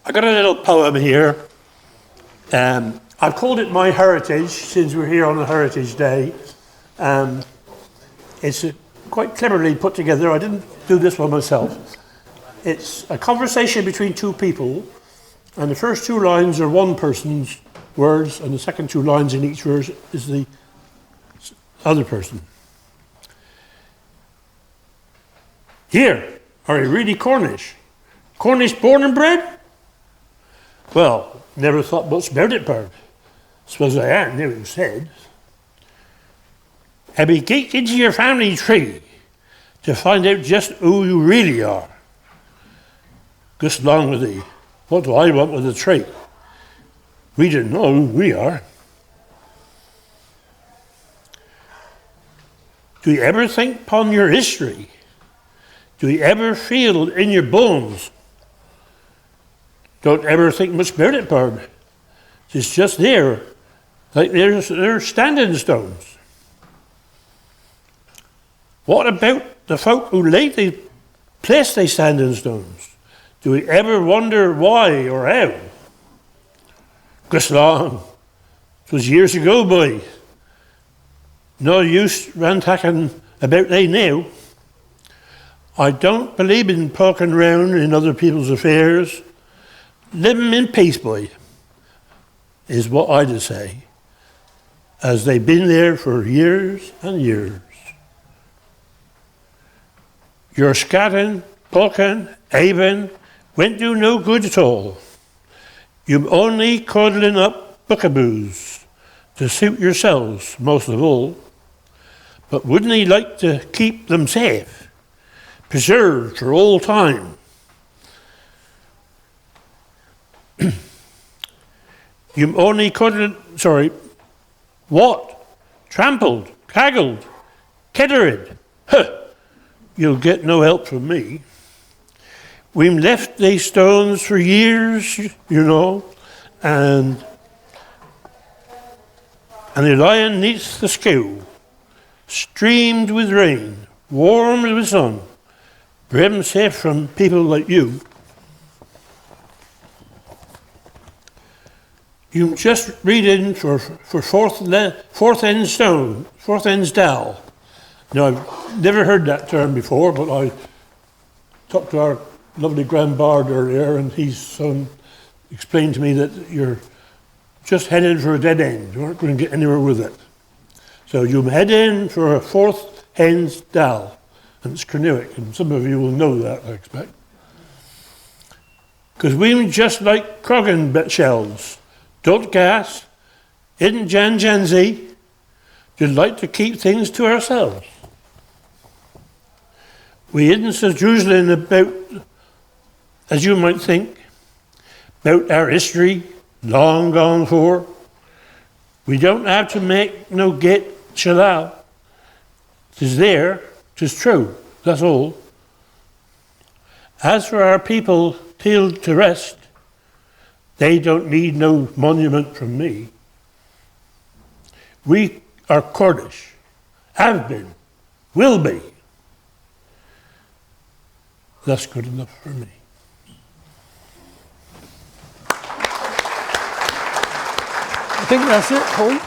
I got a little poem here. I've called it My Heritage, since we're here on the Heritage Day. It's quite cleverly put together. I didn't do this one myself. It's a conversation between two people, and the first two lines are one person's words, and the second two lines in each verse is the other person. Here, are you really Cornish? Cornish born and bred? Well, never thought much about it, bird. Suppose I am, never said. Have you geeked into your family tree to find out just who you really are? Just along with the, what do I want with the tree? We didn't know who we are. Do you ever think upon your history? Do you ever feel it in your bones? Don't ever think much about it, bird. It's just there, like they're standing stones. What about the folk who lately placed they standing stones? Do we ever wonder why or how? Just long. It was years ago, boy. No use rantacking about they now. I don't believe in poking round in other people's affairs. Living in peace, boy, is what I'd say, as they've been there for years and years. Your scatting, poking, aving won't do no good at all. You're only coddling up buckaboos to suit yourselves, most of all. But wouldn't he like to keep them safe, preserved for all time? You only what? Trampled, caggled, kettered. Huh. You'll get no help from me. We've left these stones for years, you know, and they're lying neath the skew, streamed with rain, warmed with sun, brim safe from people like you. You just read in for fourth ends Dal. Now, I've never heard that term before, but I talked to our lovely Grand Bard earlier, and his son explained to me that you're just heading for a dead end. You aren't going to get anywhere with it. So you head in for a fourth ends Dal, and it's Crantock, and some of you will know that, I expect. Because we just like Crogan shells. Don't gas, isn't Janzi, just like to keep things to ourselves. We isn't so drizzling about, as you might think, about our history, long gone for. We don't have to make no get shalal. 'Tis there, 'tis true, that's all. As for our people till to rest, they don't need no monument from me. We are Cornish, have been, will be. That's good enough for me. I think that's it, Paul.